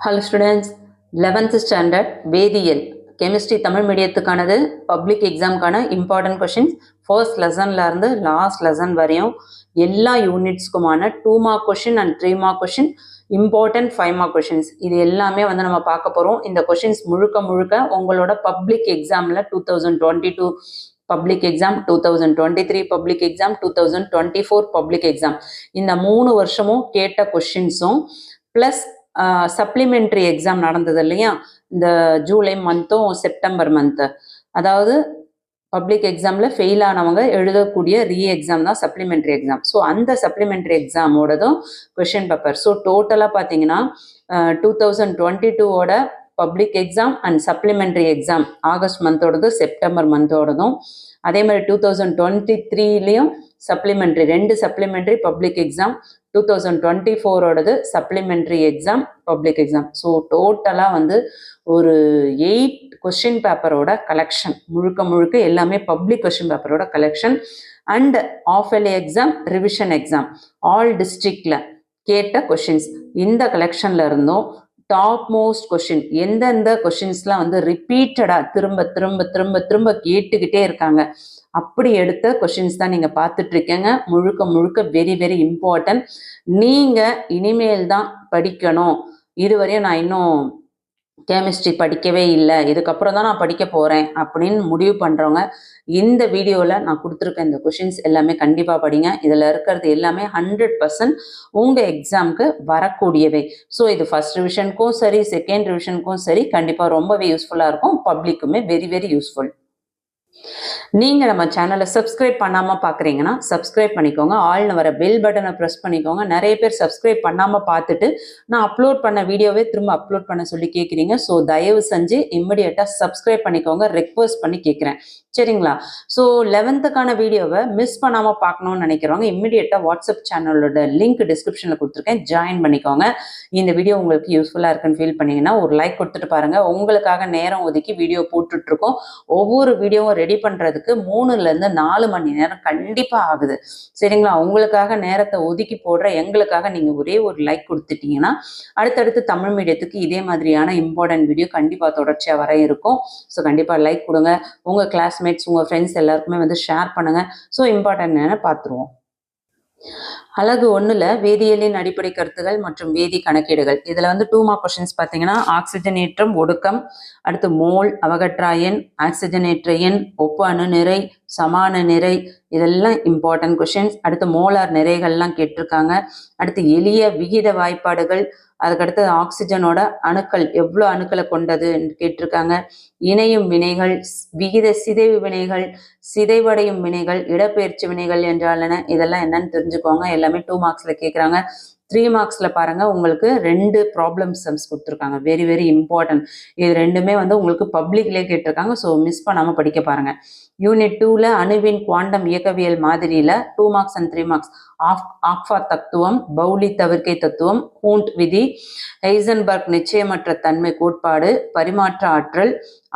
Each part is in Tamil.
Hello students, 11th standard வேதியியல் கெமிஸ்ட்ரி தமிழ் மீடியத்துக்கானது பப்ளிக் எக்ஸாம்க்கான இம்பார்ட்டன்ட் கொஷின்ஸ் ஃபர்ஸ்ட் லெசன்ல இருந்து லாஸ்ட் லெசன் வரையும் எல்லா யூனிட்ஸ்க்குமான 2 mark question and 3 mark question important 5 mark questions இது எல்லாமே வந்து நம்ம பார்க்க போகிறோம். இந்த கொஷின்ஸ் முழுக்க உங்களோட பப்ளிக் எக்ஸாமில் 2022 public exam, 2023 public exam, 2024 public exam இந்த 3 வருஷமும் கேட்ட கொஷின்ஸும் ப்ளஸ் சப்ளிமெண்ட்ரி எக்ஸாம் நடந்தது இல்லையா, இந்த ஜூலை மந்த்தும் செப்டம்பர் மந்த்து, அதாவது பப்ளிக் எக்ஸாமில் ஃபெயில் ஆனவங்க எழுதக்கூடிய எக்ஸாம் தான் சப்ளிமெண்ட்ரி எக்ஸாம். ஸோ அந்த சப்ளிமெண்ட்ரி எக்ஸாமோடதும் கொஷின் பேப்பர். ஸோ டோட்டலாக பார்த்தீங்கன்னா 2022ஓட public exam and supplementary exam August மந்தோடதும் செப்டம்பர் மந்தோடதும், அதே மாதிரி 2023லையும் சப்ளிமெண்ட்ரி 2 சப்ளிமெண்ட்ரி பப்ளிக் எக்ஸாம், 2024ஓடது supplementary exam public exam. So டோட்டலாக வந்து ஒரு 8 கொஷின் பேப்பரோட கலெக்ஷன், முழுக்க எல்லாமே பப்ளிக் கொஷின் பேப்பரோட கலெக்ஷன் அண்ட் ஆஃப் எல் எக்ஸாம், ரிவிஷன் எக்ஸாம், ஆல் டிஸ்ட்ரிக்டில் கேட்ட கொஷின்ஸ். இந்த கலெக்ஷன்ல இருந்தும் டாப் மோஸ்ட் கொஷின் எந்தெந்த கொஷின்ஸ்லாம் வந்து ரிப்பீட்டடாக திரும்ப கேட்டுக்கிட்டே இருக்காங்க, அப்படி எடுத்த கொஷின்ஸ் தான் நீங்கள் பார்த்துட்டு இருக்கீங்க. முழுக்க வெரி இம்பார்ட்டன்ட். நீங்கள் இனிமேல் தான் படிக்கணும், இதுவரையும் நான் இன்னும் கெமிஸ்ட்ரி படிக்கவே இல்லை, இதுக்கப்புறம் தான் நான் படிக்க போகிறேன் அப்படின்னு முடிவு பண்ணுறவங்க இந்த வீடியோவில் நான் கொடுத்துருக்க இந்த கொஷின்ஸ் எல்லாமே கண்டிப்பாக படிங்க. இதில் இருக்கிறது எல்லாமே 100% உங்கள் எக்ஸாமுக்கு வரக்கூடியவை. ஸோ இது ஃபர்ஸ்ட் ரிவிஷனுக்கும் சரி, செகண்ட் ரிவிஷனுக்கும் சரி கண்டிப்பாக ரொம்பவே யூஸ்ஃபுல்லாக இருக்கும். பப்ளிக்குமே வெரி யூஸ்ஃபுல். நீங்கள் நம்ம சேனலை சப்ஸ்கிரைப் பண்ணாமல் பார்க்குறீங்கன்னா சப்ஸ்கிரைப் பண்ணிக்கோங்க. ஆல்னு வர பெல் பட்டனை ப்ரெஸ் பண்ணிக்கோங்க. நிறைய பேர் சப்ஸ்கிரைப் பண்ணாமல் பார்த்துட்டு நான் அப்லோட் பண்ண வீடியோவே திரும்ப அப்லோட் பண்ண சொல்லி கேட்குறீங்க. ஸோ தயவு செஞ்சு இம்மிடியட்டாக சப்ஸ்கிரைப் பண்ணிக்கோங்க, ரெக்வஸ்ட் பண்ணி கேட்குறேன், சரிங்களா? ஸோ 11th வீடியோவை மிஸ் பண்ணாமல் பார்க்கணும்னு நினைக்கிறவங்க இம்மிடியட்டாக வாட்ஸ்அப் சேனலோட லிங்க் டிஸ்கிரிப்ஷனில் கொடுத்துருக்கேன், ஜாயின் பண்ணிக்கோங்க. இந்த வீடியோ உங்களுக்கு யூஸ்ஃபுல்லாக இருக்குன்னு ஃபீல் பண்ணிங்கன்னா ஒரு லைக் கொடுத்துட்டு பாருங்கள். உங்களுக்காக நேரம் ஒதுக்கி வீடியோ போட்டுட்ருக்கோம். ஒவ்வொரு வீடியோவும் ரெடி பண்ணுறதுக்கு 3லேருந்து 4 மணி நேரம் கண்டிப்பாக ஆகுது, சரிங்களா? உங்களுக்காக நேரத்தை ஒதுக்கி போடுற எங்களுக்காக நீங்கள் ஒரே ஒரு லைக் கொடுத்துட்டீங்கன்னா அடுத்தடுத்து தமிழ் மீடியத்துக்கு இதே மாதிரியான இம்பார்ட்டன்ட் வீடியோ கண்டிப்பாக தொடர்ச்சியாக வர இருக்கும். ஸோ கண்டிப்பாக லைக் கொடுங்க. உங்கள் கிளாஸ்மேட்ஸ், உங்கள் ஃப்ரெண்ட்ஸ் எல்லாருக்குமே வந்து ஷேர் பண்ணுங்கள். ஸோ இம்பார்ட்டன்ட் என்னன்னு பார்த்துருவோம். அலகு 1ல் வேதியியலின் அடிப்படை கருத்துகள் மற்றும் வேதி கணக்கீடுகள். இதில் வந்து 2 மார்க் கொஷின்ஸ் பார்த்தீங்கன்னா ஆக்சிஜனேற்றம், ஒடுக்கம், அடுத்து மோல், அவகட்ரா எண், ஆக்சிஜனேற்ற எண், ஒப்பு அணு நிறை, சமான நிறை, இதெல்லாம் இம்பார்ட்டன்ட் கொஷின்ஸ். அடுத்து மோலார் நிறைகள்லாம் கேட்டிருக்காங்க. அடுத்து எளிய விகித வாய்ப்பாடுகள், அதுக்கடுத்து ஆக்சிஜனோட அணுக்கள் எவ்வளோ அணுக்களை கொண்டதுன்னு கேட்டிருக்காங்க. இணையும் வினைகள், விகித சிதைவு வினைகள், சிதைவடையும் வினைகள், இடப்பெயர்ச்சி வினைகள் என்றால் என்ன, இதெல்லாம் என்னன்னு தெரிஞ்சுக்கோங்க. எல்லாமே 2 மார்க்ஸில் கேட்குறாங்க. 3 மார்க்ஸில் பாருங்கள், உங்களுக்கு 2 ப்ராப்ளம் சம்ஸ் கொடுத்துருக்காங்க, வெரி இம்பார்ட்டன்ட். இது ரெண்டுமே வந்து உங்களுக்கு பப்ளிக்லேயே கேட்டிருக்காங்க. ஸோ மிஸ் பண்ணாமல் படிக்க பாருங்கள். யூனிட் 2ல் அணுவின் குவாண்டம் இயக்கவியல் மாதிரியில் 2 மார்க்ஸ் அண்ட் 3 மார்க்ஸ் ஆக்ஃபா தத்துவம், பவுலி தவிர்க்கை தத்துவம், ஹூண்ட் விதி, ஹைசன்பர்க் நிச்சயமற்ற தன்மை கோட்பாடு, பரிமாற்ற ஆற்றல்,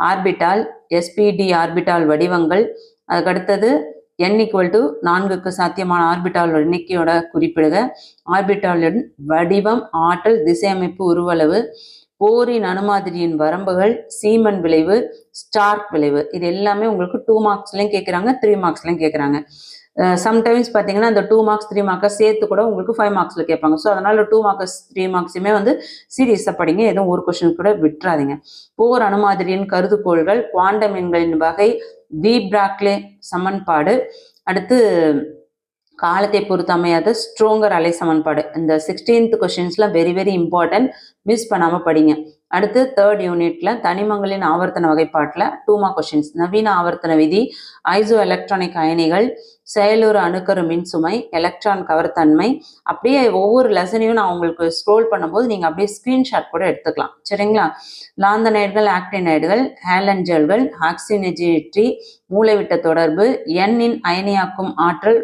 ஆர்பிட்டால், SPD ஆர்பிட்டால் வடிவங்கள், அதுக்கடுத்தது n=4க்கு சாத்தியமான ஆர்பிட்டால் எண்ணிக்கையோட குறிப்பிடுக, ஆர்பிட்டாலின் வடிவம், ஆற்றல், திசையமைப்பு, உருவளவு, போரின் அணுமாதிரியின் வரம்புகள், சீமன் விளைவு, ஸ்டார்க் விளைவு. இது எல்லாமே உங்களுக்கு 2 மார்க்ஸ்லையும் கேட்குறாங்க, 3 மார்க்ஸ்லையும் கேட்குறாங்க. சம்டைம்ஸ் பார்த்தீங்கன்னா இந்த 2 மார்க்ஸ் 3 மார்க்கை சேர்த்து கூட உங்களுக்கு 5 மார்க்ஸில் கேட்பாங்க. ஸோ அதனால் 2 மார்க்ஸ் 3 மார்க்ஸுமே வந்து சீரியஸாக படிங்க, எதுவும் ஒரு கொஷின் கூட விட்டுறாதீங்க. போர் அணுமாதிரியின் கருதுகோள்கள், குவாண்டம் எண்களின் வகை, வி பிராக்லே சமன்பாடு, அடுத்து காலத்தை பொறுத்து அமையாத ஸ்ட்ரோங்கர் அலை சமன்பாடு. இந்த 16th கொஷின்ஸ்லாம் வெரி இம்பார்ட்டன்ட், மிஸ் பண்ணாமல் படிங்க. அடுத்து 3rd யூனிட்ல தனிமங்களின் ஆவர்த்தன வகைப்பாட்டில் 2 மார்க் கொஷின்ஸ், நவீன ஆவர்த்தன விதி, ஐசோ எலக்ட்ரானிக் அயனிகள், செயலுறு அணுக்கரு மின்சுமை, எலக்ட்ரான் கவர்த்தன்மை. அப்படியே ஒவ்வொரு லெசனையும் நான் உங்களுக்கு ஸ்க்ரோல் பண்ணும்போது நீங்கள் அப்படியே ஸ்க்ரீன்ஷாட் கூட எடுத்துக்கலாம், சரிங்களா? லாந்தனைடுகள், ஆக்டினைடுகள், ஹேலன்ஜல்கள், ஆக்சிஜனேற்றி, மூளைவிட்ட தொடர்பு, எண்ணின் அயனியாக்கும் ஆற்றல்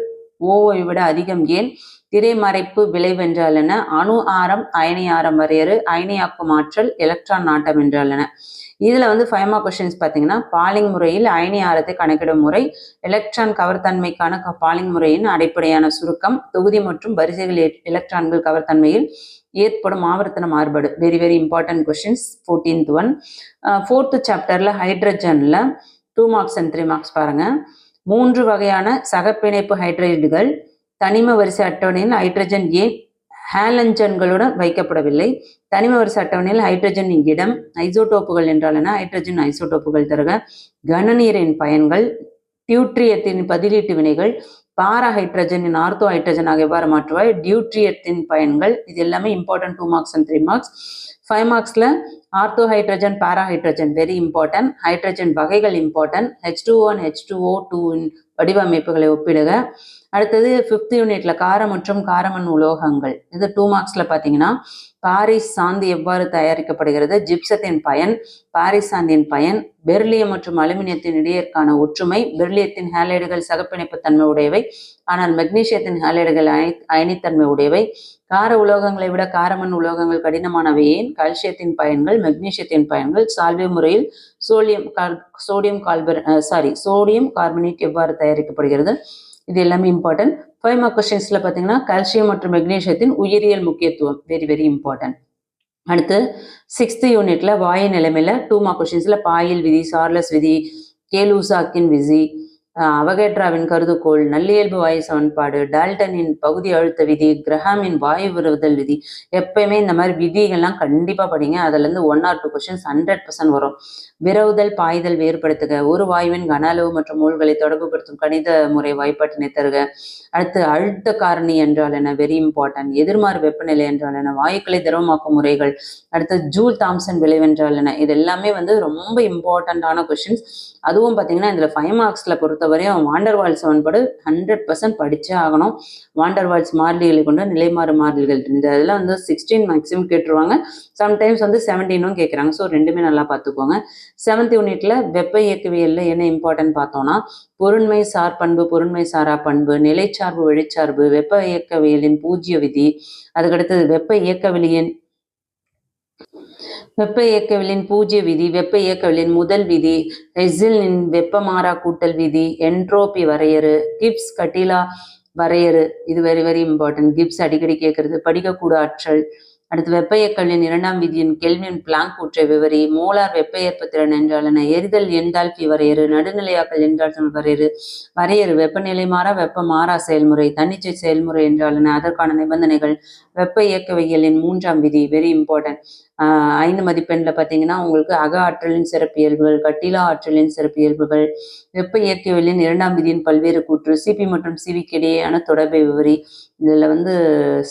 ஓவை விட அதிகம் ஏன், திரைமறைப்பு விளைவு என்றால் என்ன, அணு ஆரம், அயனி ஆரம் வரையறு, அயனியாக்கும் ஆற்றல், எலக்ட்ரான் நாட்டம் என்றால் என்ன. இதில் வந்து 5 மார்க் கொஷின்ஸ் பார்த்தீங்கன்னா பாலிங் முறையில் அயனி ஆரத்தை கணக்கிடும் முறை, எலக்ட்ரான் கவர்த்தன்மைக்கான பாலிங் முறையின் அடிப்படையான சுருக்கம், தொகுதி மற்றும் வரிசைகள் எலக்ட்ரான்கள் கவர்த்தன்மையில் ஏற்படும் ஆவர்த்தன மாறுபாடு. Very very important questions. 14th one. 4th சாப்டரில் ஹைட்ரஜனில் 2 மார்க்ஸ் அண்ட் 3 மார்க்ஸ் பாருங்கள். 3 வகையான சகப்பிணைப்பு ஹைட்ரைடுகள் தனிம வரிசை அட்டவணையில் ஹைட்ரஜன் ஏன் ஹேலஞ்சன்களுடன் வைக்கப்படவில்லை? தனிம வரிசை அட்டவணையில் ஹைட்ரஜனின் இடம், ஐசோடோப்புகள் என்றால் என, ஹைட்ரஜன் ஐசோடோப்புகள் தருக, கனநீரின் பயன்கள், டியூட்ரியத்தின் பதிலீட்டு வினைகள், பாரா ஹைட்ரஜனின் ஆர்த்தோ ஹைட்ரஜனாக எவ்வாறு மாற்றுவாய், டியூட்ரியத்தின் பயன்கள். இது எல்லாமே இம்பார்ட்டன்ட். 2 marks and 3 marks. 5 மார்க்ஸில் ortho hydrogen, para hydrogen very important. Hydrogen வகைகள் இம்பார்ட்டன்ட். H2O and H2O2 வடிவமைப்புகளை ஒப்பிடுக. அடுத்தது 5th யூனிட்ல காரம் மற்றும் காரமண் உலோகங்கள். இது 2 மார்க்ஸ்ல பார்த்தீங்கன்னா பாரிஸ் சாந்தி எவ்வாறு தயாரிக்கப்படுகிறது, ஜிப்சத்தின் பயன், பாரிஸ் சாந்தியின் பயன், பெர்லியம் மற்றும் அலுமினியத்தின் இடையேற்கான ஒற்றுமை, பெர்லியத்தின் ஹேலைடுகள் சகப்பிணைப்பு தன்மை உடையவை ஆனால் மெக்னீசியத்தின் ஹேலைடுகள் அயனித்தன்மை உடையவை, கார உலோகங்களை விட காரமண் உலோகங்கள் கடினமானவை ஏன், கால்சியத்தின் பயன்கள், மெக்னீசியத்தின் பயன்கள், சால்வே முறையில் சோடியம் கார்பனேட் எவ்வாறு தயாரிக்கப்படுகிறது. இது எல்லாமே இம்பார்ட்டன்ட். 5 மார்க் கொஸ்டின்ஸ்ல பார்த்தீங்கன்னா கால்சியம் மற்றும் மெக்னீசியத்தின் உயிரியல் முக்கியத்துவம் வெரி வெரி இம்பார்ட்டன்ட். அடுத்து 6th யூனிட்ல வாயு நிலைமையில 2 மார்க் கொஸ்டின்ஸ்ல பாயில் விதி, சார்லஸ் விதி, கேலூசாக்கின் விதி, அவகேட்ராவின் கருதுகோள், நல்லியல்பு வாயு சமன்பாடு, டால்டனின் பகுதி அழுத்த விதி, கிரஹாமின் வாயு விரவுதல் விதி. எப்பயுமே இந்த மாதிரி விதிகள்லாம் கண்டிப்பாக படிங்க. அதுலேருந்து 1 or 2 கொஸ்டின்ஸ் 100% வரும். விரவுதல் பாய்தல் வேறுபடுத்துக, ஒரு வாயுவின் கன அளவு மற்றும் மோல்களை தொடர்புபடுத்தும் கணித முறை வாய்ப்பாட்டினை தருக. அடுத்து அழுத்த காரணி என்றால் என்ன, வெரி இம்பார்ட்டன்ட். எதிர்மாறு வெப்பநிலை என்றால் என்ன, வாயுக்களை திரவமாக்கும் முறைகள். அடுத்து ஜூல் தாம்சன் விளைவென்றால் என்ன. இது எல்லாமே ரொம்ப இம்பார்ட்டண்ட்டான கொஸ்டின்ஸ். அதுவும் பார்த்தீங்கன்னா இதில் 5 மார்க்ஸில் பொறுத்தவரையும் வாண்டர்வால்ஸ் சமன்பாடு 100% படிச்சே ஆகணும். வாண்டர்வால்ஸ் மாறிலிகளை கொண்ட நிலைமாறு மாறிலிகள். இந்த இதெல்லாம் 16 மேக்ஸிமம் கேட்டுருவாங்க. சம்டைம்ஸ் 17ம் கேட்குறாங்க. ஸோ ரெண்டுமே நல்லா பார்த்துக்கோங்க. 7th யூனிட்ல வெப்ப இயக்கவியல்ல என்ன இம்பார்ட்டன்ட் பார்த்தோம்னா பொருண்மை சார் பண்பு, பொருண்மை சாரா பண்பு, நிலைச்சார்பு, வெளிச்சார்பு, வெப்ப இயக்கவியலின் பூஜ்ய விதி, அதுக்கடுத்தது வெப்ப இயக்கவியலின் பூஜ்ய விதி, வெப்ப இயக்கவியலின் முதல் விதி, ரெசிலின் வெப்பமாறா கூட்டல் விதி, என்ட்ரோபி வரையறு, கிப்ஸ் கட்டிலா வரையறு. இது வெரி வெரி இம்பார்ட்டன்ட். கிப்ஸ் அடிக்கடி கேட்கறது. படிக்கக்கூட ஆற்றல். அடுத்து வெப்ப இயக்கவியலின் 2ஆம் விதியின் கெல்வின் பிளாங்க் கூற்றை விவரி, மோலார் வெப்ப ஏற்பத்திறன் என்றால் என்ன, எரிதல் என்தால்பி வரையறு, நடுநிலையாக்கல் என்தால்பி வரையறு, வெப்பநிலை மாறா வெப்ப மாறா செயல்முறை, தன்னிச்சை செயல்முறை என்றால் என்ன, அதற்கான நிபந்தனைகள், வெப்ப இயக்கவியலின் 3ஆம் விதி வெரி இம்பார்ட்டன்ட். 5 மதிப்பெண்ல பார்த்தீங்கன்னா உங்களுக்கு அக ஆற்றலின் சிறப்பியல்புகள், கட்டிலா ஆற்றலின் சிறப்பியல்புகள், வெப்ப இயக்கவியலின் 2ஆம் விதியின் பல்வேறு கூற்று, சிபி மற்றும் சிவிக்கு இடையேயான தொடர்பை விவரி. இதில்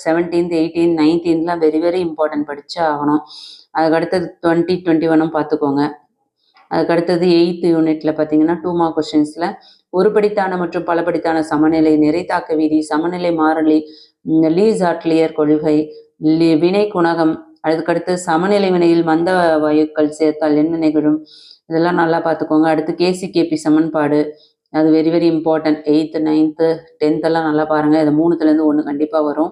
17th 18th 19th very very important படிச்சா ஆகணும். அதுக்கடுத்தது 20 21 பார்த்துக்கோங்க. அதுக்கடுத்தது 8th யூனிட்ல பார்த்தீங்கன்னா 2 மார்க் கொஸ்டின்ஸ்ல ஒருபடித்தான மற்றும் பலபடித்தான சமநிலை, நிறைத்தாக்க விதி, சமநிலை மாறிலி, லீஸ் ஆட்லியர் கொள்கை, வினை குணகம், அதுக்கடுத்து சமநிலை வினையில் மந்த வாயுக்கள் சேர்த்தால் என்ன நிகழும். இதெல்லாம் நல்லா பார்த்துக்கோங்க. அடுத்து கேசி சமன்பாடு, அது very very important. 8th 9th 10th எல்லாம் நல்லா பாருங்க. இது 3த்துலேருந்து 1 கண்டிப்பாக வரும்.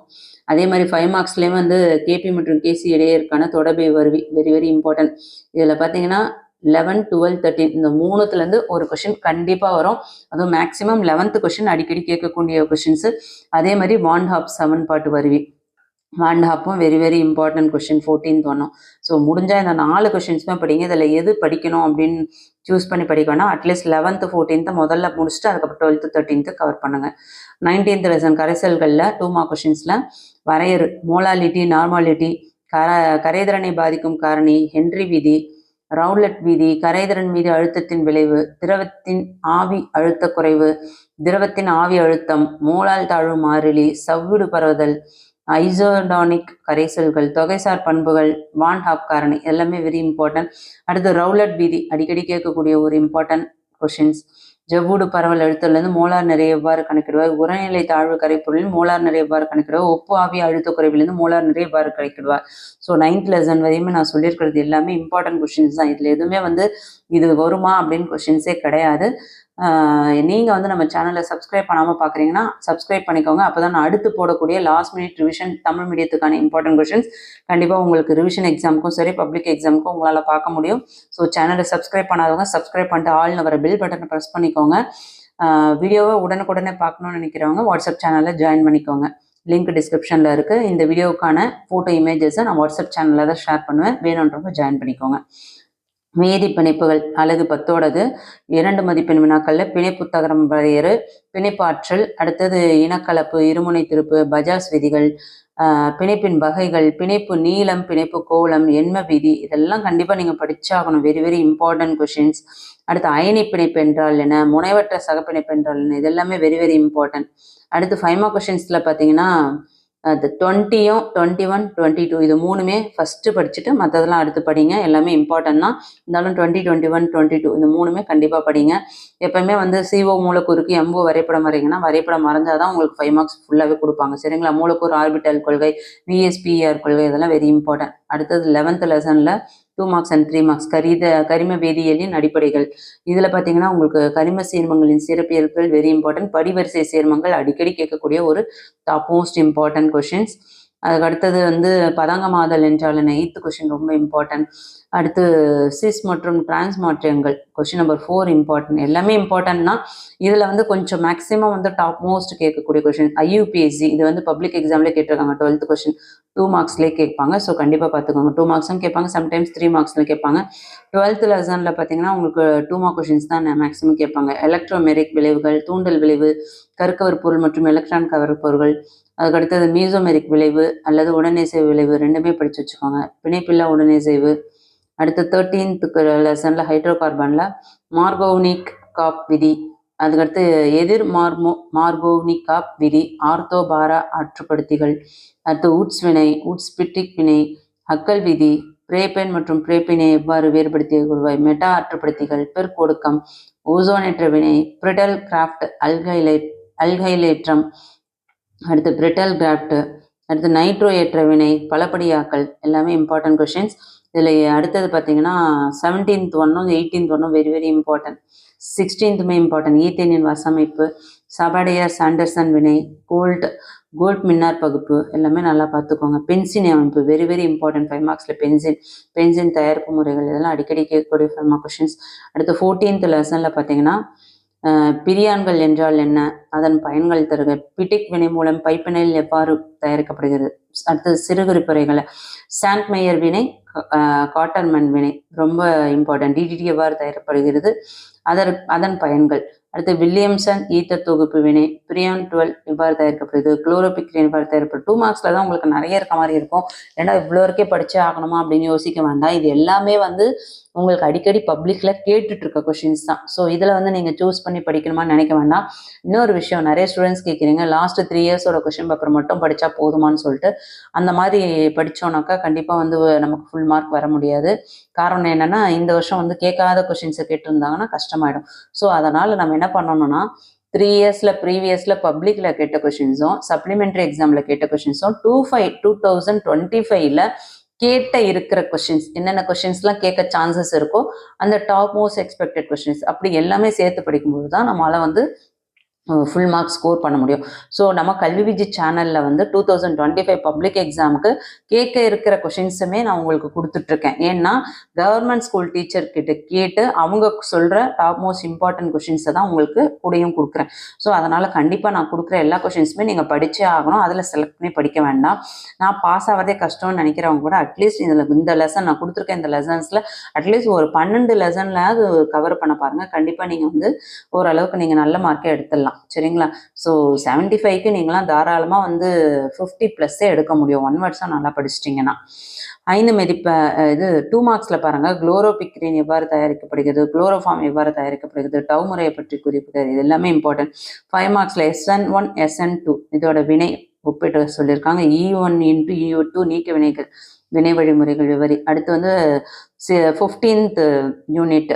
அதே மாதிரி 5 மார்க்ஸ்லேயும் கேபி மற்றும் கேசி இடையேற்கான தொடர்பை வருவி வெரி வெரி இம்பார்ட்டன்ட். இதில் பார்த்தீங்கன்னா 11 12 13 இந்த 3த்துலேருந்து ஒரு கொஸ்டின் கண்டிப்பாக வரும். அதுவும் மேக்ஸிமம் 11th கொஸ்டின் அடிக்கடி கேட்கக்கூடிய கொஸ்டின்ஸு. அதே மாதிரி வான்ஹாப் சமன்பாட்டு வருவி, வான்ஹாப்பும் very very important question. 14th ஒன்றும். ஸோ முடிஞ்சால் இந்த 4 கொஸ்டின்ஸுமே படிங்க. இதில் எது படிக்கணும் அப்படின்னு சூஸ் பண்ணி படிக்கணும். அட்லீஸ்ட் 11th 14th முதல்ல முடிச்சுட்டு அதுக்கப்புறம் 12th 13th கவர் பண்ணுங்கள். 19th லெசன் கரைசல்களில் 2 மார்க் கொஸ்டின்ஸில் வரையறு, மோலாலிட்டி, நார்மாலிட்டி, கரைதிறனை பாதிக்கும் காரணி, ஹென்றி விதி, ரவுலட் விதி, கரைதிறன் மீது அழுத்தத்தின் விளைவு, திரவத்தின் ஆவி அழுத்த குறைவு, திரவத்தின் ஆவி அழுத்தம், மோலால் தாழ்வு மாறிலி, சவ்விடு பரவுதல், ஐசோடானிக் கரைசல்கள், தொகைசார் பண்புகள், வான்ஹாப் காரணி எல்லாமே வெரி இம்பார்ட்டன்ட். அடுத்து ரவுலட் விதி அடிக்கடி கேட்கக்கூடிய ஒரு இம்பார்ட்டன்ட் கொஸ்டின்ஸ். ஜவ்வூடு பரவல் அழுத்தலேருந்து மோலார் நிறைய எவ்வாறு கணக்கிடுவார், உரநிலை தாழ்வு கரைப்பொருளில் மோலார் நிறைய எவ்வாறு கணக்கிடுவார், ஒப்பு ஆவி அழுத்த குறைவிலிருந்து மோலார் நிறைய எவ்வாறு கணக்கிடுவார். ஸோ 9th லெசன் வரையுமே நான் சொல்லியிருக்கிறது எல்லாமே இம்பார்ட்டன்ட் கொஸ்டின்ஸ் தான். இதில் எதுவுமே இது வருமா அப்படின்னு கொஸ்டின்ஸே கிடையாது. நீங்கள் நம்ம சேனலை சப்ஸ்கிரைப் பண்ணாமல் பார்க்குறீங்கன்னா சப்ஸ்கிரைப் பண்ணிக்கோங்க. அப்போ தான் நான் அடுத்து போடக்கூடிய லாஸ்ட் மினிட் ரிவிஷன் தமிழ் மீடியத்துக்கான இம்பார்ட்டன்ட் கொஸ்டின்ஸ் கண்டிப்பாக உங்களுக்கு ரிவிஷன் எக்ஸாமுக்கும் சரி பப்ளிக் எக்ஸாமுக்கும் உங்களால் பார்க்க முடியும். ஸோ சேனலை சப்ஸ்கிரைப் பண்ணாதவங்க சப்ஸ்கிரைப் பண்ணிட்டு ஆல்னு வர பெல் பட்டனை ப்ரெஸ் பண்ணிக்கோங்க. வீடியோவை உடனுக்குடனே பார்க்கணுன்னு நினைக்கிறவங்க வாட்ஸ்அப் சேனலில் ஜாயின் பண்ணிக்கோங்க. லிங்க் டிஸ்கிரிப்ஷனில் இருக்குது. இந்த வீடியோக்கான ஃபோட்டோ இமேஜஸை நான் வாட்ஸ்அப் சேனலில் தான் ஷேர் பண்ணுவேன், வேணுன்றவங்க ஜாயின் பண்ணிக்கோங்க. வேதி பிணைப்புகள் அலகு 10ஓடது 2 மதிப்பெண் வினாக்களில் பிணைப்பு தகரம் வரையறு, பிணைப்பு ஆற்றல், அடுத்தது இனக்கலப்பு, இருமுனை திருப்பு, பஜாஸ் விதிகள், பிணைப்பின் வகைகள், பிணைப்பு நீளம், பிணைப்பு கோலம், எண்ம விதி, இதெல்லாம் கண்டிப்பாக நீங்கள் படிச்சாகணும். Very very important questions. அடுத்து அயனி பிணைப்பு என்றால் என்ன, முனைவற்ற சகப்பிணைப்பு என்றால் என்ன, இது எல்லாமே வெரி வெரி இம்பார்ட்டன்ட். அடுத்து 5 மார்க் கொஷின்ஸில் பார்த்தீங்கன்னா அது 20யும் 21 22 இது 3மே ஃபஸ்ட்டு படிச்சுட்டு மற்றதெல்லாம் அடுத்து படிங்க. எல்லாமே இம்பார்ட்டன்ட் தான். இருந்தாலும் 20 21 22 இந்த 3மே கண்டிப்பாக படிங்க. எப்போயுமே வந்து CO மூலக்கூறுக்கு MO வரைபடம் வரைங்கன்னா வரைபடம் மறைஞ்சால் தான் உங்களுக்கு 5 மார்க்ஸ் ஃபுல்லாகவே கொடுப்பாங்க. சரிங்களா? மூலக்கூறு ஆர்பிட்டல் கொள்கை, VSPR கொள்கை, இதெல்லாம் வெரி இம்பார்ட்டன்ட். அடுத்தது 11th லெசனில் 2 மார்க்ஸ் அண்ட் 3 மார்க்ஸ் கரிம வேதியியலின் அடிப்படைகள். இதில் பார்த்தீங்கன்னா உங்களுக்கு கரிம சேர்மங்களின் சிறப்பியல்புகள் வெரி இம்பார்ட்டன்ட். படிவரிசை சேர்மங்கள் அடிக்கடி கேட்கக்கூடிய ஒரு டாப் மோஸ்ட் இம்பார்ட்டன்ட் கொஷின்ஸ். அதுக்கு அடுத்தது வந்து பதங்கமாதல் என்றால் என்ன, 8th கொஷின் ரொம்ப இம்பார்ட்டன்ட். அடுத்து சிஸ் மற்றும் டிரான்ஸ் மாற்றியங்கள் கொஷின் நம்பர் 4 இம்பார்ட்டன்ட். எல்லாமே இம்பார்ட்டன்ட்னா இதில் வந்து கொஞ்சம் மேக்ஸிமம் வந்து டாப் மோஸ்ட் கேட்கக்கூடிய கொஷின். IUPAC இது வந்து பப்ளிக் எக்ஸாம்லேயே கேட்டிருக்காங்க. 12th கொஷின் 2 மார்க்ஸ்லேயே கேட்பாங்க. ஸோ கண்டிப்பாக பார்த்துக்கோங்க. 2 மார்க்ஸும் கேட்பாங்க, சம்டைம்ஸ் 3 மார்க்ஸில் கேட்பாங்க. 12th லெசனில் பார்த்தீங்கன்னா உங்களுக்கு 2 மார்க் கொஷின்ஸ் தான் மேக்ஸிமம் கேட்பாங்க. எலக்ட்ரோமெரிக் விளைவுகள், தூண்டல் விளைவு, கருக்கவர் பொருள் மற்றும் எலக்ட்ரான் கவர் பொருள்கள். அதுக்கடுத்தது மீசோமெரிக் விளைவு அல்லது உடனிசைவு விளைவு, ரெண்டுமே படித்து வச்சுக்கோங்க. பிணைப்பில்லா உடனிசைவு. அடுத்து 13th லெசனில் ஹைட்ரோ கார்பனில் மார்கோவ்னிக் காப் விதி, அதுக்கடுத்து எதிர் மார்கோவ்னிக் காப் விதி, ஆர்த்தோபார ஆற்றுப்படுத்திகள், அடுத்து உட்ஸ் வினை, உட்ஸ்பிட்டிக் வினை, ஹக்கல் விதி, பிரேபென் மற்றும் பிரேப்பினை எவ்வாறு வேறுபடுத்திய கொள்வாய், மெட்டா ஆற்றுப்படுத்திகள், பெருக்கொடுக்கம், ஓசோனேற்ற வினை, பிரிட்டல் கிராஃப்ட் அல்கைலேற்றம், அடுத்து பிரிட்டல் கிராஃப்ட், அடுத்து நைட்ரோ ஏற்ற வினை, பலபடியாக்கல், எல்லாமே இம்பார்ட்டன்ட் கொஷின்ஸ். இதில் அடுத்தது பார்த்தீங்கன்னா 17th ஒன்னும் 18th ஒன்னும் very very important. 16th important. ஈத்தேனின் வசமைப்பு, சபாடியர் சாண்டர்சன் வினை, கோல்ட் மின்னார் பகுப்பு, எல்லாமே நல்லா பார்த்துக்கோங்க. பென்சின் அமைப்பு வெரி வெரி இம்பார்ட்டன்ட். 5 மார்க்ஸில் பென்சின் தயாரிப்பு முறைகள், இதெல்லாம் அடிக்கடி கேட்கக்கூடிய 5 மார்க் கொஷின்ஸ். அடுத்து 14th லெசனில் பார்த்தீங்கன்னா பிரியான்கள் என்றால் என்ன, அதன் பயன்கள் தருக, பிடிக் வினை மூலம் பைப்பினைல் எவ்வாறு தயாரிக்கப்படுகிறது. அடுத்தது சிறுகுறிப்புரைகளை, சாண்ட்மேயர் வினை, காட்டர்மன் வினை ரொம்ப இம்பார்ட்டன்ட். DDT எவ்வாறு தயாரிக்கப்படுகிறது, அதன் பயன்கள். அடுத்து வில்லியம்சன் ஈத்தர் தொகுப்பு வினை, பிரியான் 12 எவ்வாறு தயாரிக்கப்படுது, குளோரோபிக்ரின் எவ்வாறு தயாரிக்கப்படுது. 2 மார்க்ஸில் தான் உங்களுக்கு நிறைய இருக்க மாதிரி இருக்கும். ஏன்னா இவ்வளோ வரைக்கே படிச்சே ஆகணுமா அப்படின்னு யோசிக்க வேண்டாம். இது எல்லாமே வந்து உங்களுக்கு அடிக்கடி பப்ளிக்கில் கேட்டுட்டு இருக்க கொஷின்ஸ் தான். ஸோ இதில் வந்து நீங்கள் சூஸ் பண்ணி படிக்கணுமான்னு நினைக்க வேண்டாம். இன்னொரு விஷயம், நிறைய ஸ்டூடெண்ட்ஸ் கேட்குறீங்க லாஸ்ட் 3 இயர்ஸோட கொஷின் பேப்பர் மட்டும் படித்தா போதுமான்னு சொல்லிட்டு. அந்த மாதிரி படித்தோன்னாக்கா கண்டிப்பாக வந்து நமக்கு ஃபுல் மார்க் வர முடியாது. காரணம் என்னென்னா இந்த வருஷம் வந்து கேட்காத கொஷின்ஸை கேட்டிருந்தாங்கன்னா கஷ்டமாயிடும். ஸோ அதனால் நம்ம என்ன பண்ணணும்னா 3 இயர்ஸில் ப்ரீவியஸில் பப்ளிக்கில் கேட்ட கொஷின்ஸும் சப்ளிமெண்ட்ரி எக்ஸாமில் கேட்ட கொஷின்ஸும் 2025 கேட்ட இருக்கிற கொஷின்ஸ் என்னென்ன கொஷின்ஸ்லாம் கேட்க சான்சஸ் இருக்கோ அந்த டாப் மோஸ்ட் எக்ஸ்பெக்டட் கொஷின்ஸ் அப்படி எல்லாமே சேர்த்து படிக்கும்போது தான் நம்மளால் வந்து ஃபுல் மார்க் ஸ்கோர் பண்ண முடியும். ஸோ நம்ம கல்வி விஜி சேனலில் வந்து 2025 பப்ளிக் எக்ஸாமுக்கு கேட்க இருக்கிற கொஷின்ஸுமே நான் உங்களுக்கு கொடுத்துட்ருக்கேன். ஏன்னா கவர்மெண்ட் ஸ்கூல் டீச்சர்கிட்ட கேட்டு அவங்க சொல்கிற டாப் மோஸ்ட் இம்பார்ட்டன்ட் கொஷின்ஸை தான் உங்களுக்கு கூடயும் கொடுக்குறேன். ஸோ அதனால் கண்டிப்பாக நான் கொடுக்குற எல்லா கொஷின்ஸுமே நீங்கள் படித்தே ஆகணும். அதில் செலக்ட் பண்ணி படிக்க வேண்டாம். நான் பாஸ் ஆகிறதே கஷ்டம்னு நினைக்கிறவங்க கூட அட்லீஸ்ட் இந்த லெசன் நான் கொடுத்துருக்கேன். இந்த லெசன்ஸில் அட்லீஸ்ட் ஒரு 12 லெசன்லாவது கவர் பண்ண பாருங்கள். கண்டிப்பாக நீங்கள் வந்து ஓரளவுக்கு நீங்கள் நல்ல மார்க்கே எடுத்துடலாம். சரிங்களா? ஸோ 75க்கு நீங்களாம் தாராளமாக வந்து 50+ எடுக்க முடியும் 1 வருஷம் நல்லா படிச்சிட்டிங்கன்னா. 5 மதிப்பை இது 2 மார்க்ஸில் பாருங்கள். குளோரோபிக்ரின் எவ்வாறு தயாரிக்கப்படுகிறது, குளோரோஃபார்ம் எவ்வாறு தயாரிக்கப்படுகிறது, டவ் முறையை பற்றி குறிப்புகள், இது எல்லாமே இம்பார்ட்டன்ட். 5 மார்க்ஸில் SN1 SN2 இதோட வினை ஒப்பிட்டு சொல்லியிருக்காங்க. E1 × E2 நீக்க வினைகள், வினை வழிமுறைகள் விவரி. அடுத்து வந்து 15th யூனிட்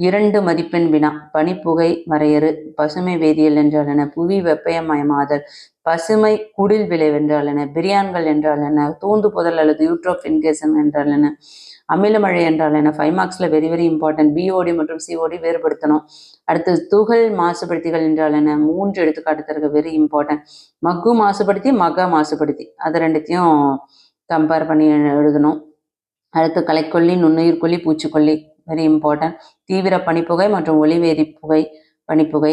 2 மதிப்பெண் வினா, பனிப்புகை வரையறு, பசுமை வேதியியல் என்றால் என்ன, புவி வெப்பமயமாதல், பசுமை குடில் விளைவு என்றால் என்ன, பிரியான்கள் என்றால் என்ன, தூந்து புதல் அல்லது யூட்ரோஃபின்கேசன் என்றால் என்ன, அமிலமழை என்றால் என்ன. 5 மார்க்ஸில் வெரி வெரி இம்பார்ட்டன்ட். BOD மற்றும் COD வேறுபடுத்தணும். அடுத்து துகள் மாசுபடுத்திகள் என்றால் என்ன, 3 எடுத்துக்காட்டு தருக, வெரி இம்பார்ட்டன்ட். மக்கு மாசுபடுத்தி, மக மாசுபடுத்தி, அது ரெண்டுத்தையும் கம்பேர் பண்ணி எழுதணும். அடுத்து களைக்கொல்லி, நுண்ணுயிர்கொல்லி, பூச்சிக்கொல்லி, வெரி இம்பார்ட்டன்ட். தீவிர பனிப்புகை மற்றும் ஒளிவேதி புகை பனிப்புகை.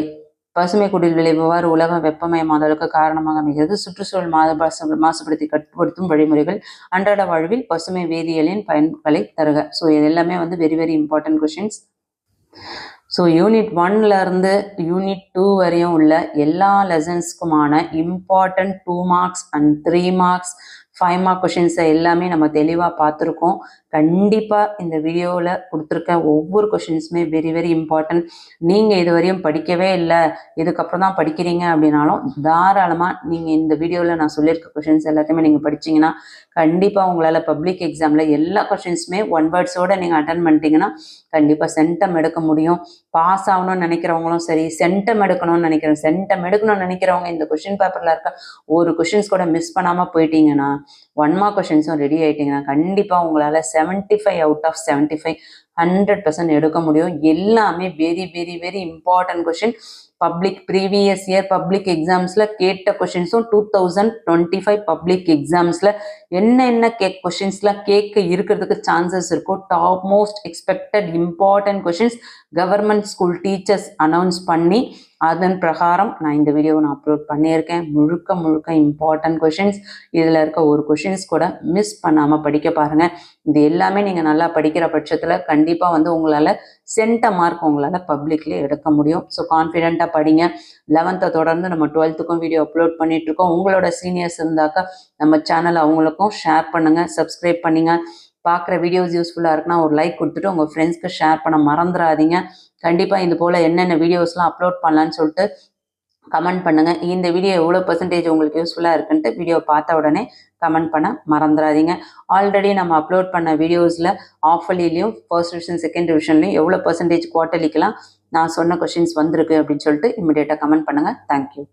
பசுமை குடில் விளைவாறு உலக வெப்பமயமாதலுக்கு காரணமாக அமைகிறது. சுற்றுச்சூழல் மாசுபடுத்தி கட்டுப்படுத்தும் வழிமுறைகள், அன்றாட வாழ்வில் பசுமை வேதியியலின் பயன்களை தருக. ஸோ இது எல்லாமே வந்து very very important questions. So unit 1லேருந்து யூனிட் 2 வரையும் உள்ள எல்லா லெசன்ஸ்க்குமான important 2 marks and 3 marks 5 mark கொஷின்ஸை எல்லாமே நம்ம தெளிவாக பார்த்துருக்கோம். கண்டிப்பாக இந்த வீடியோவில் கொடுத்துருக்க ஒவ்வொரு கொஷின்ஸுமே வெரி வெரி இம்பார்ட்டன்ட். நீங்கள் இது வரையும் படிக்கவே இல்லை, இதுக்கப்புறம் தான் படிக்கிறீங்க அப்படின்னாலும் தாராளமாக நீங்கள் இந்த வீடியோவில் நான் சொல்லியிருக்க கொஷின்ஸ் எல்லாத்தையுமே நீங்கள் படிச்சிங்கன்னா கண்டிப்பாக உங்களால் பப்ளிக் எக்ஸாமில் எல்லா கொஷின்ஸுமே 1 வேர்ட்ஸோடு நீங்கள் அட்டன் பண்ணிட்டீங்கன்னா கண்டிப்பாக சென்டம் எடுக்க முடியும். பாஸ் ஆகணும்னு நினைக்கிறவங்களும் சரி, சென்டம் எடுக்கணும்னு நினைக்கிறவங்க இந்த கொஷின் பேப்பரில் இருக்க ஒரு கொஷின்ஸ் கூட மிஸ் பண்ணாமல் போயிட்டீங்கன்னா 1 மார்க் கொஷின்ஸும் ரெடி ஆகிட்டிங்கன்னா கண்டிப்பாக உங்களால் 75 out of 75 100% எடுக்க முடியும். எல்லாமே very very very important question. Public previous year public எக்ஸாம்ஸில் கேட்ட கொஷின்ஸும் 2025 பப்ளிக் எக்ஸாம்ஸில் என்ன கொஷின்ஸ்லாம் கேட்க இருக்கிறதுக்கு சான்சஸ் இருக்கும். Top most expected important questions government school teachers announce பண்ணி அதன் பிரகாரம் நான் இந்த வீடியோவை அப்லோட் பண்ணியிருக்கேன். முழுக்க இம்பார்ட்டன்ட் கொஷின்ஸ். இதில் இருக்க ஒரு கொஷின்ஸ் கூட மிஸ் பண்ணாமல் படிக்க பாருங்கள். இது எல்லாமே நீங்கள் நல்லா படிக்கிற பட்சத்தில் கண்டிப்பாக வந்து உங்களால் சென்ட மார்க் உங்களால் பப்ளிக்லேயே எடுக்க முடியும். ஸோ கான்ஃபிடென்ட்டாக படிங்க. 11th தொடர்ந்து நம்ம 12th வீடியோ அப்லோட் பண்ணிகிட்ருக்கோம். உங்களோட சீனியர்ஸ் இருந்தாக்கா நம்ம சேனல் அவங்களுக்கும் ஷேர் பண்ணுங்கள், சப்ஸ்கிரைப் பண்ணுங்க. பார்க்குற வீடியோஸ் யூஸ்ஃபுல்லாக இருக்குன்னா ஒரு லைக் கொடுத்துட்டு உங்கள் ஃப்ரெண்ட்ஸ்க்கு ஷேர் பண்ண மறந்துடாதீங்க. கண்டிப்பாக இது போல் என்னென்ன வீடியோஸ்லாம் அப்லோட் பண்ணலான்னு சொல்லிட்டு கமெண்ட் பண்ணுங்கள். இந்த வீடியோ எவ்வளோ % உங்களுக்கு யூஸ்ஃபுல்லாக இருக்குன்ட்டு வீடியோ பார்த்த உடனே கமெண்ட் பண்ண மறந்துடாதீங்க. ஆல்ரெடி நம்ம அப்லோட் பண்ண வீடியோஸில் ஆஃபர்லிலையும் ஃபர்ஸ்ட் டிவிஷன் செகண்ட் டிவிஷன்லையும் எவ்வளோ % குவார்ட்டர்லிக்கெலாம் நான் சொன்ன கொஷின்ஸ் வந்திருக்கு அப்படின்னு சொல்லிட்டு இமிடியேட்டாக கமெண்ட் பண்ணுங்கள். தேங்க்யூ.